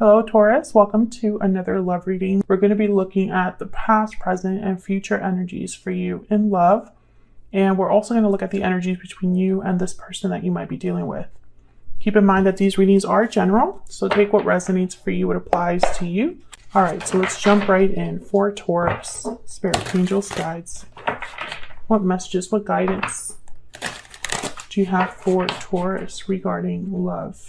Hello Taurus, welcome to another love reading. We're going to be looking at the past, present, and future energies for you in love. And we're also going to look at the energies between you and this person that you might be dealing with. Keep in mind that these readings are general, so take what resonates for you, what applies to you. All right, so let's jump right in. For Taurus, Spirit, Angels, Guides. What messages, what guidance do you have for Taurus regarding love?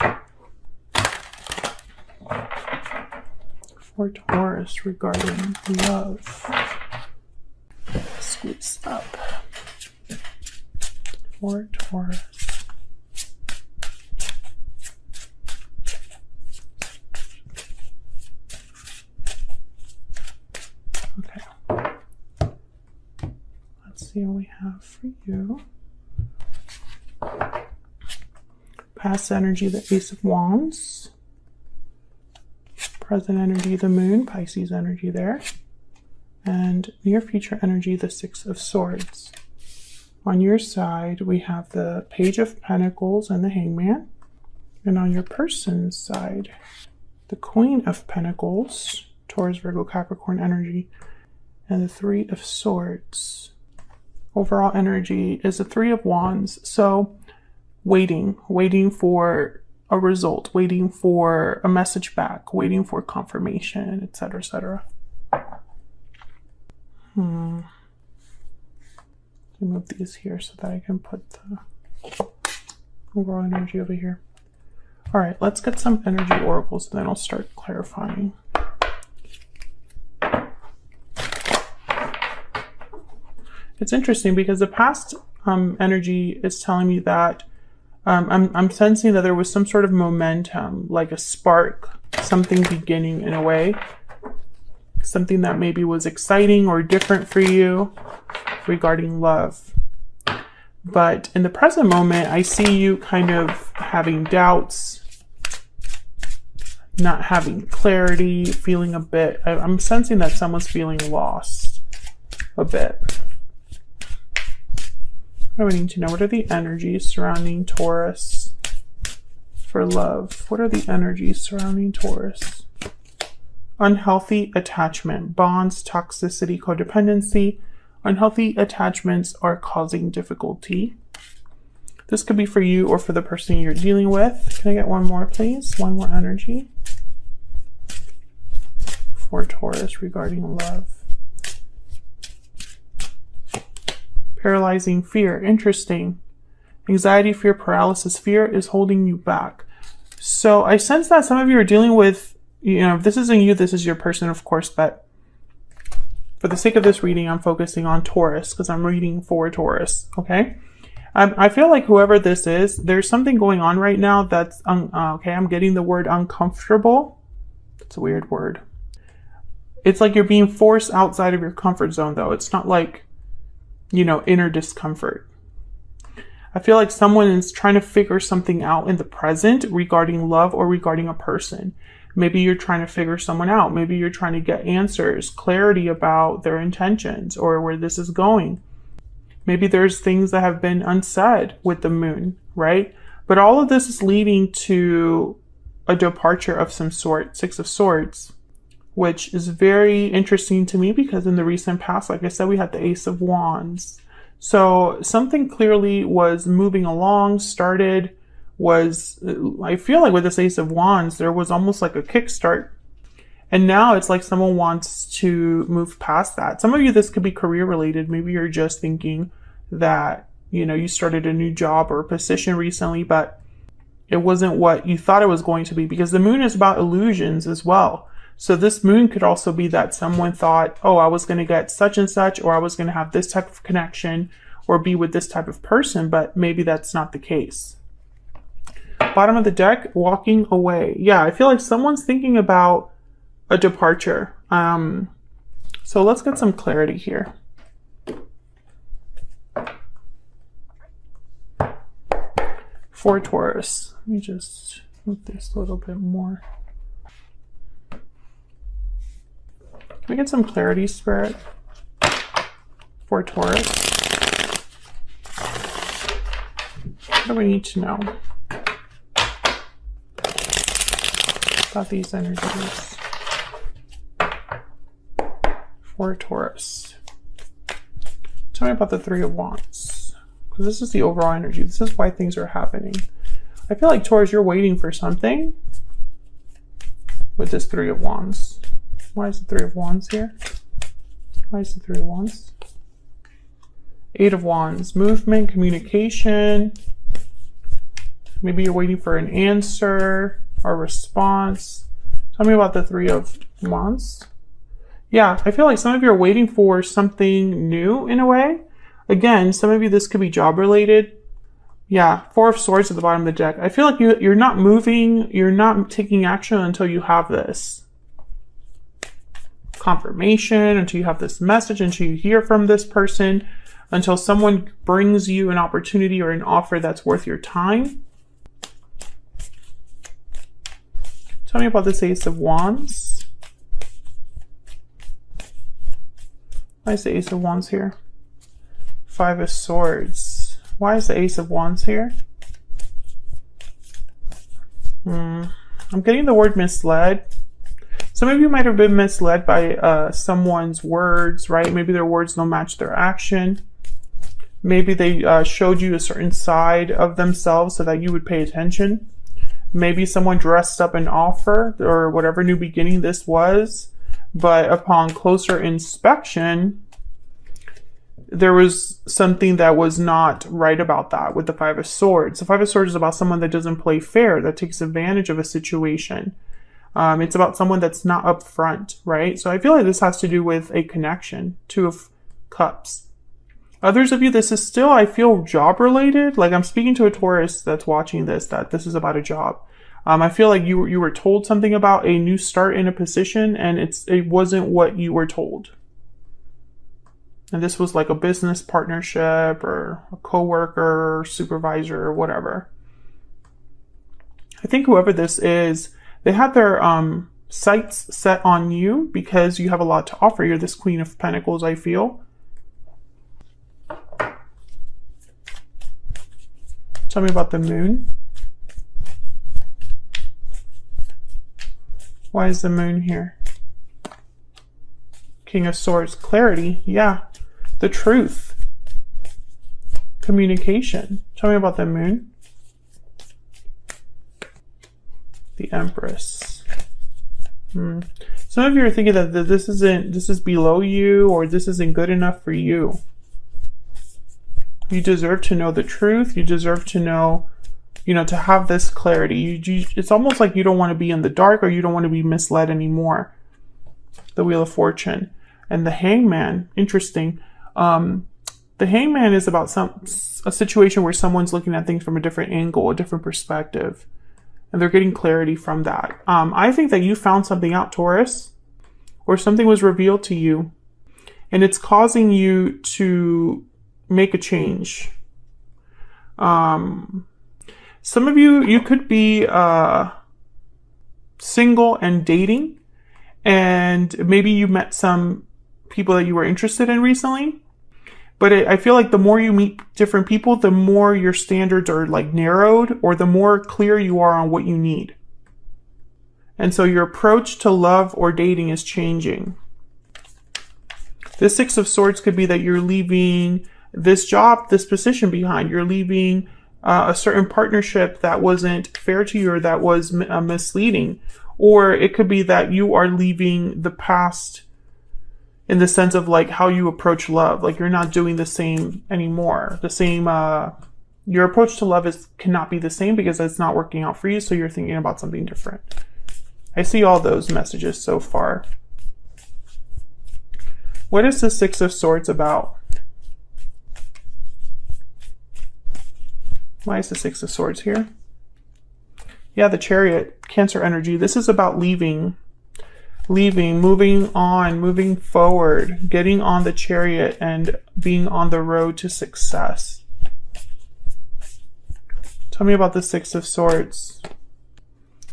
For Taurus regarding love. Squeeze up. For Taurus. Okay. Let's see what we have for you. Past energy, the Ace of Wands. Present energy, the Moon, Pisces energy there. And near future energy, the Six of Swords. On your side, we have the Page of Pentacles and the Hangman. And on your person's side, the Queen of Pentacles, Taurus, Virgo, Capricorn energy, and the Three of Swords. Overall energy is the Three of Wands. So waiting for a result, waiting for a message back, waiting for confirmation, etc., etc. Move these here so that I can put the overall energy over here. All right, let's get some energy oracles and then I'll start clarifying. It's interesting because the past energy is telling me that I'm sensing that there was some sort of momentum, like a spark, something beginning in a way, something that maybe was exciting or different for you regarding love. But in the present moment, I see you kind of having doubts, not having clarity, feeling a bit, I'm sensing that someone's feeling lost a bit. I would need to know, what are the energies surrounding Taurus for love? What are the energies surrounding Taurus? Unhealthy attachment, bonds, toxicity, codependency. Unhealthy attachments are causing difficulty. This could be for you or for the person you're dealing with. Can I get one more, please? One more energy for Taurus regarding love. Paralyzing fear. Interesting. Anxiety, fear, paralysis. Fear is holding you back. So I sense that some of you are dealing with, if this isn't you, this is your person, of course, but for the sake of this reading, I'm focusing on Taurus because I'm reading for Taurus, okay? I feel like whoever this is, there's something going on right now that's, okay, I'm getting the word uncomfortable. It's a weird word. It's like you're being forced outside of your comfort zone, though. It's not like, inner discomfort. I feel like someone is trying to figure something out in the present regarding love or regarding a person. Maybe you're trying to figure someone out. Maybe you're trying to get answers, clarity about their intentions or where this is going. Maybe there's things that have been unsaid with the moon, right? But all of this is leading to a departure of some sort, Six of Swords, which is very interesting to me because in the recent past, like I said, we had the Ace of Wands. So something clearly was moving along, I feel like with this Ace of Wands, there was almost like a kickstart. And now it's like someone wants to move past that. Some of you, this could be career related. Maybe you're just thinking that, you started a new job or a position recently, but it wasn't what you thought it was going to be because the moon is about illusions as well. So this moon could also be that someone thought, oh, I was going to get such and such, or I was going to have this type of connection or be with this type of person, but maybe that's not the case. Bottom of the deck, walking away. Yeah, I feel like someone's thinking about a departure. So let's get some clarity here. For Taurus, let me just move this a little bit more. Can we get some clarity, Spirit, for Taurus? What do we need to know? about these energies for Taurus. Tell me about the Three of Wands, because this is the overall energy. This is why things are happening. I feel like, Taurus, you're waiting for something with this Three of Wands. Why is the Three of Wands here? Why is the Three of Wands? Eight of Wands, movement, communication. Maybe you're waiting for an answer or response. Tell me about the Three of Wands. Yeah, I feel like some of you are waiting for something new in a way. Again, some of you, this could be job related. Yeah, Four of Swords at the bottom of the deck. I feel like you're not moving, you're not taking action until you have this confirmation, until you have this message, until you hear from this person, until someone brings you an opportunity or an offer that's worth your time. Tell me about this Ace of Wands. Why is the Ace of Wands here? Five of Swords. Why is the Ace of Wands here? I'm getting the word misled. Some of you might have been misled by someone's words, right? Maybe their words don't match their action. Maybe they showed you a certain side of themselves so that you would pay attention. Maybe someone dressed up an offer or whatever new beginning this was, but upon closer inspection, there was something that was not right about that with the Five of Swords. The Five of Swords is about someone that doesn't play fair, that takes advantage of a situation. It's about someone that's not upfront, right? So I feel like this has to do with a connection. Two of Cups. Others of you, this is still, I feel, job related. Like I'm speaking to a Taurus that's watching this, that this is about a job. I feel like you were told something about a new start in a position and it wasn't what you were told. And this was like a business partnership or a coworker or supervisor or whatever. I think whoever this is, they had their sights set on you because you have a lot to offer. You're this Queen of Pentacles, I feel. Tell me about the Moon. Why is the Moon here? King of Swords, clarity. Yeah. The truth. Communication. Tell me about the Moon. The Empress. Some of you are thinking that this is below you, or this isn't good enough for you. You deserve to know the truth. You deserve to know, to have this clarity. It's almost like you don't want to be in the dark, or you don't want to be misled anymore. The Wheel of Fortune. And the Hangman, interesting. The Hangman is about a situation where someone's looking at things from a different angle, a different perspective. And they're getting clarity from that. I think that you found something out, Taurus, or something was revealed to you, and it's causing you to make a change. Some of you could be single and dating, and maybe you met some people that you were interested in recently. But I feel like the more you meet different people, the more your standards are like narrowed, or the more clear you are on what you need. And so your approach to love or dating is changing. The Six of Swords could be that you're leaving this job, this position behind. You're leaving a certain partnership that wasn't fair to you, or that was misleading. Or it could be that you are leaving the past in the sense of like how you approach love. Like you're not doing the same anymore. Your approach to love cannot be the same because it's not working out for you. So you're thinking about something different. I see all those messages so far. What is the Six of Swords about? Why is the Six of Swords here? Yeah, the Chariot, Cancer energy. This is about leaving, moving on, moving forward, getting on the Chariot and being on the road to success. Tell me about the Six of Swords.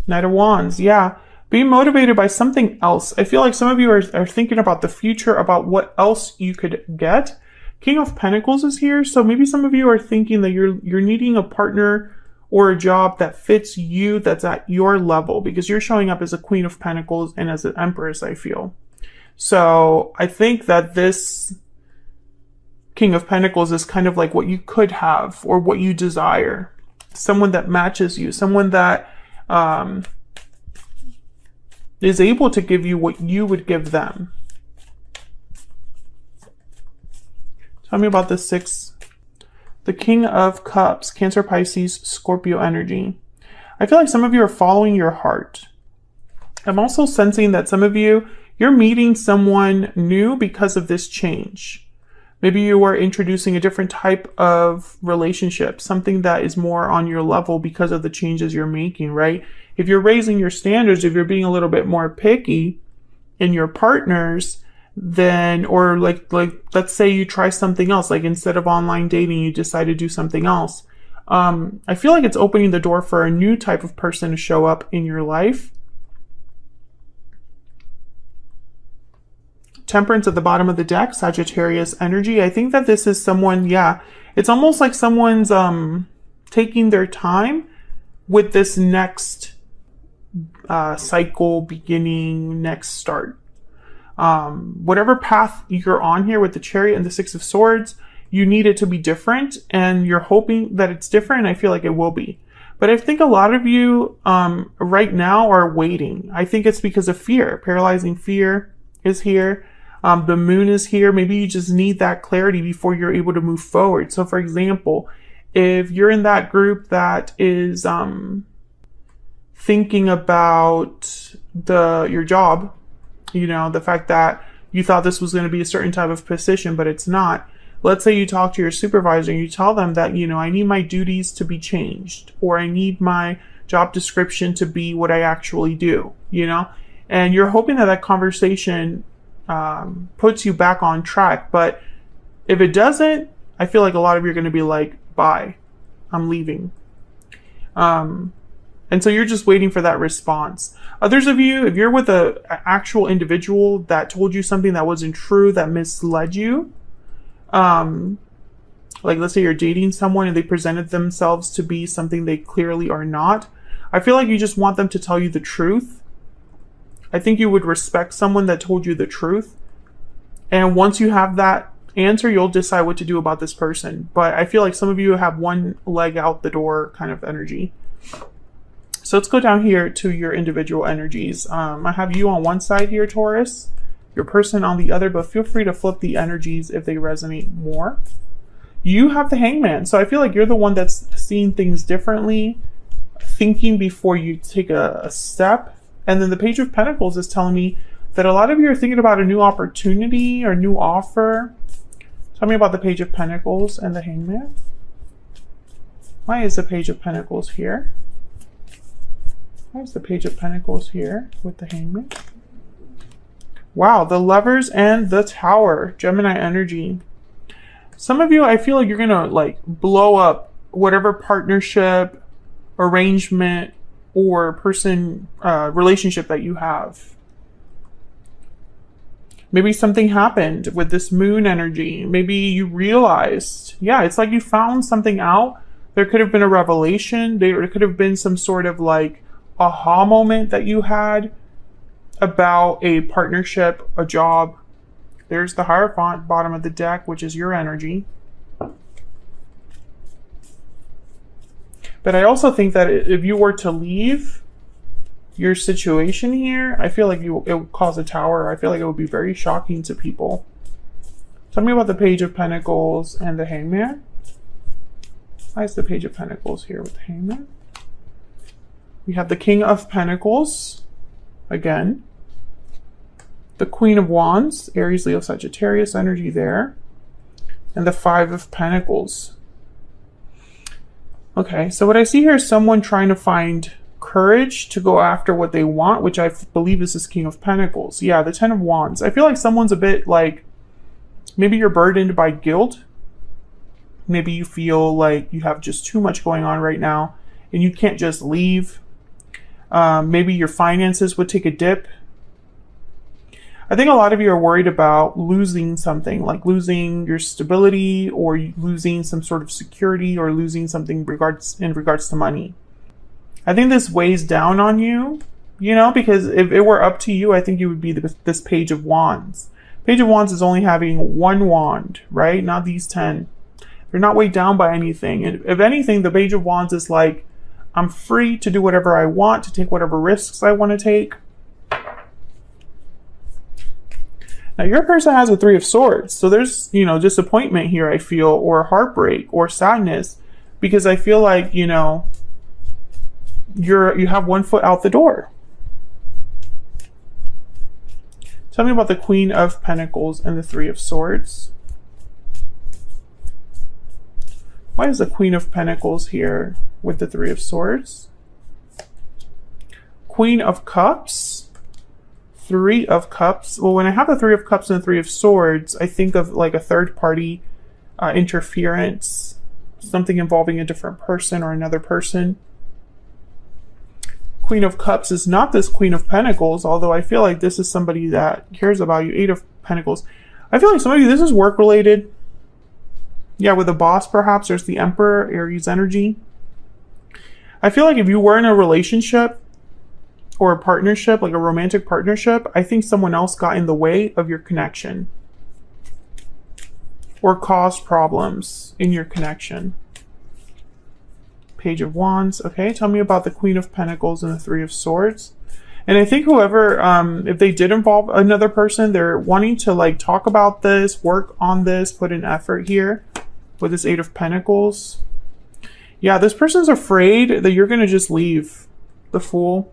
Knight of Wands. Yeah, being motivated by something else. I feel like some of you are thinking about the future, about what else you could get. King of Pentacles is here. So maybe some of you are thinking that you're needing a partner or a job that fits you, that's at your level, because you're showing up as a Queen of Pentacles and as an Empress, I feel. So I think that this King of Pentacles is kind of like what you could have or what you desire. Someone that matches you, someone that is able to give you what you would give them. Tell me about the 6. The King of Cups, Cancer, Pisces, Scorpio energy. I feel like some of you are following your heart. I'm also sensing that some of you, you're meeting someone new because of this change. Maybe you are introducing a different type of relationship, something that is more on your level because of the changes you're making, right? If you're raising your standards, if you're being a little bit more picky in your partners, then, or like let's say you try something else, like instead of online dating, you decide to do something else. I feel like it's opening the door for a new type of person to show up in your life. Temperance at the bottom of the deck, Sagittarius energy. I think that this is someone, yeah, it's almost like someone's taking their time with this next cycle beginning, next start. Whatever path you're on here with the Chariot and the 6 of Swords, you need it to be different, and you're hoping that it's different. I feel like it will be. But I think a lot of you right now are waiting. I think it's because of fear. Paralyzing fear is here. The moon is here. Maybe you just need that clarity before you're able to move forward. So for example, if you're in that group that is thinking about your job, you know, the fact that you thought this was going to be a certain type of position, but it's not. Let's say you talk to your supervisor and you tell them that, you know, I need my duties to be changed, or I need my job description to be what I actually do, you know, and you're hoping that that conversation puts you back on track. But if it doesn't, I feel like a lot of you are going to be like, bye, I'm leaving. And so you're just waiting for that response. Others of you, if you're with an actual individual that told you something that wasn't true, that misled you, like let's say you're dating someone and they presented themselves to be something they clearly are not, I feel like you just want them to tell you the truth. I think you would respect someone that told you the truth. And once you have that answer, you'll decide what to do about this person. But I feel like some of you have one leg out the door kind of energy. So let's go down here to your individual energies. I have you on one side here, Taurus, your person on the other, but feel free to flip the energies if they resonate more. You have the Hangman. So I feel like you're the one that's seeing things differently, thinking before you take a step. And then the Page of Pentacles is telling me that a lot of you are thinking about a new opportunity or new offer. Tell me about the Page of Pentacles and the Hangman. Why is the Page of Pentacles here? Why is the Page of Pentacles here with the Hangman? Wow, the Lovers and the Tower, Gemini energy. Some of you, I feel like you're going to like blow up whatever partnership, arrangement, or person, relationship that you have. Maybe something happened with this moon energy. Maybe you realized, yeah, it's like you found something out. There could have been a revelation. There could have been some sort of like aha moment that you had about a partnership, a job. There's the Hierophant, bottom of the deck, which is your energy. But I also think that if you were to leave your situation here, I feel like it would cause a Tower. I feel like it would be very shocking to people. Tell me about the Page of Pentacles and the Hangman. Why is the Page of Pentacles here with the Hangman? We have the King of Pentacles, again. The Queen of Wands, Aries, Leo, Sagittarius energy there. And the 5 of Pentacles. Okay, so what I see here is someone trying to find courage to go after what they want, which I believe is this King of Pentacles. Yeah, the 10 of Wands. I feel like someone's a bit like, maybe you're burdened by guilt. Maybe you feel like you have just too much going on right now and you can't just leave. Maybe your finances would take a dip. I think a lot of you are worried about losing something, like losing your stability or losing some sort of security or losing something in regards to money. I think this weighs down on you, you know, because if it were up to you, I think you would be this Page of Wands. Page of Wands is only having one wand, right? Not these 10. They're not weighed down by anything. And if anything, the Page of Wands is like, I'm free to do whatever I want, to take whatever risks I want to take. Now, your person has a Three of Swords. So there's, you know, disappointment here, I feel, or heartbreak or sadness, because I feel like, you know, you have one foot out the door. Tell me about the Queen of Pentacles and the Three of Swords. Why is the Queen of Pentacles here with the Three of Swords? Queen of Cups, Three of Cups. Well, when I have the Three of Cups and the Three of Swords, I think of like a third party interference, something involving a different person or another person. Queen of Cups is not this Queen of Pentacles, although I feel like this is somebody that cares about you. Eight of Pentacles. I feel like some of you, this is work related. Yeah, with a boss perhaps. There's the Emperor, Aries energy. I feel like if you were in a relationship or a partnership, like a romantic partnership, I think someone else got in the way of your connection or caused problems in your connection. Page of Wands. Okay, tell me about the Queen of Pentacles and the Three of Swords. And I think whoever, if they did involve another person, they're wanting to like talk about this, work on this, put an effort here with this Eight of Pentacles. Yeah, this person's afraid that you're going to just leave. The Fool,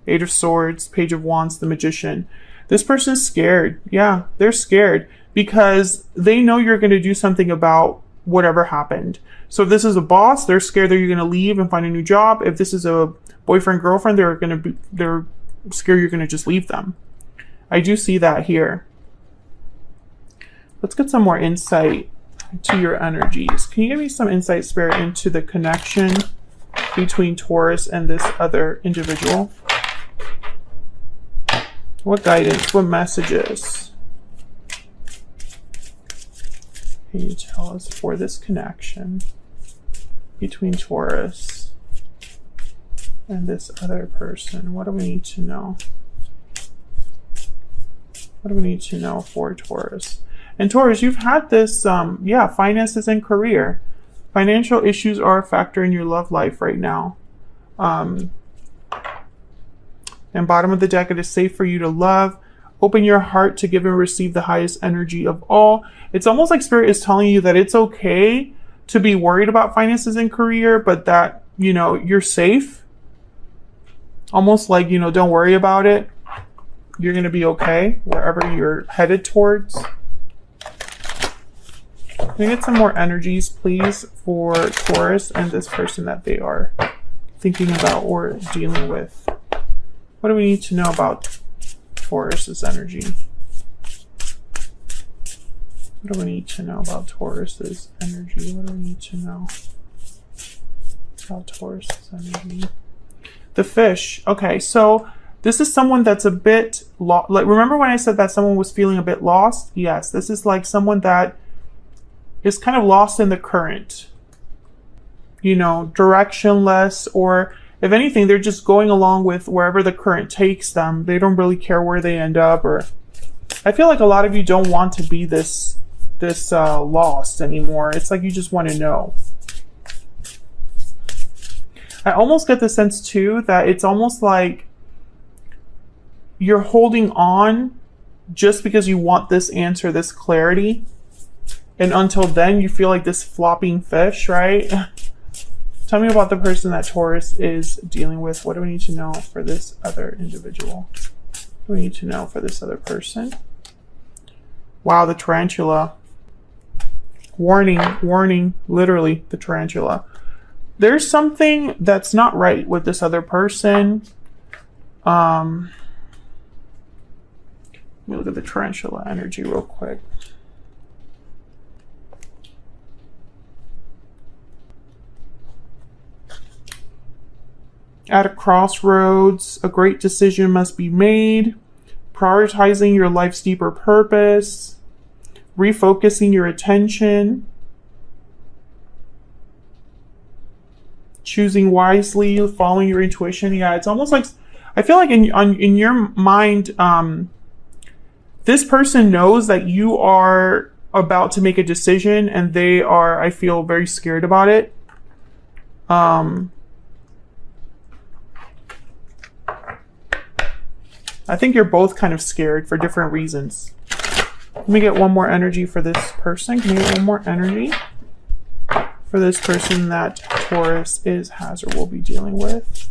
Eight of Swords, Page of Wands, the Magician. This person's scared. Yeah, they're scared because they know you're going to do something about whatever happened. So if this is a boss, they're scared that you're going to leave and find a new job. If this is a boyfriend, girlfriend, they're scared you're going to just leave them. I do see that here. Let's get some more insight to your energies. Can you give me some insight, Spirit, into the connection between Taurus and this other individual? What guidance, what messages can you tell us for this connection between Taurus and this other person? What do we need to know? What do we need to know for Taurus? And Taurus, you've had this, finances and career. Financial issues are a factor in your love life right now. And bottom of the deck, it is safe for you to love. Open your heart to give and receive the highest energy of all. It's almost like Spirit is telling you that it's okay to be worried about finances and career, but that, you know, you're safe. Almost like, you know, don't worry about it. You're going to be okay wherever you're headed towards. Can we get some more energies, please, for Taurus and this person that they are thinking about or dealing with? What do we need to know about Taurus's energy? What do we need to know about Taurus's energy? What do we need to know about Taurus's energy? The Fish. Okay, so this is someone that's a bit lost. Like, remember when I said that someone was feeling a bit lost? Yes, this is like someone that is kind of lost in the current. You know, directionless, or if anything, they're just going along with wherever the current takes them. They don't really care where they end up. Or I feel like a lot of you don't want to be this lost anymore. It's like you just want to know. I almost get the sense too that it's almost like you're holding on just because you want this answer, this clarity. And until then, you feel like this flopping fish, right? Tell me about the person that Taurus is dealing with. What do we need to know for this other individual? What do we need to know for this other person? Wow, the tarantula. Warning, warning, literally the tarantula. There's something that's not right with this other person. Let me look at the tarantula energy real quick. At a crossroads, a great decision must be made. prioritizing your life's deeper purpose, refocusing your attention, choosing wisely, following your intuition. Yeah, it's almost like, I feel like in your mind, this person knows that you are about to make a decision, and they are, I feel, very scared about it. I think you're both kind of scared for different reasons. Let me get one more energy for this person. Can you get one more energy for this person that Taurus has, or will be dealing with?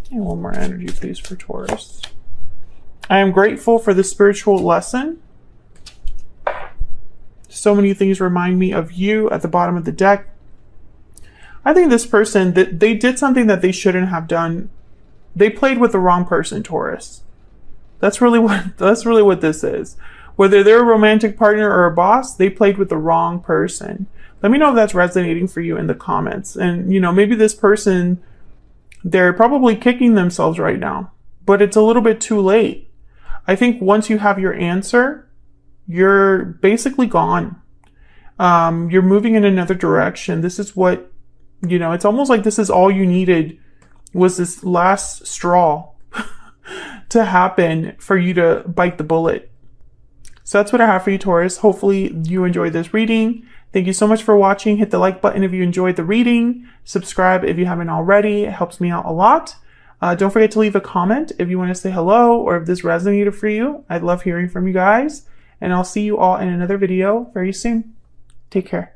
And one more energy, please, for Taurus. I am grateful for the spiritual lesson. So many things remind me of you at the bottom of the deck. I think this person, that they did something that they shouldn't have done. They played with the wrong person, Taurus. That's really what this is. Whether they're a romantic partner or a boss, they played with the wrong person. Let me know if that's resonating for you in the comments. And, you know, maybe this person, they're probably kicking themselves right now, but it's a little bit too late. I think once you have your answer, you're basically gone. You're moving in another direction. This is what, you know, it's almost like this is all you needed, was this last straw to happen for you to bite the bullet. So that's what I have for you, Taurus. Hopefully you enjoyed this reading. Thank you so much for watching. Hit the like button if you enjoyed the reading. Subscribe if you haven't already. It helps me out a lot. Don't forget to leave a comment if you want to say hello or if this resonated for you. I'd love hearing from you guys. And I'll see you all in another video very soon. Take care.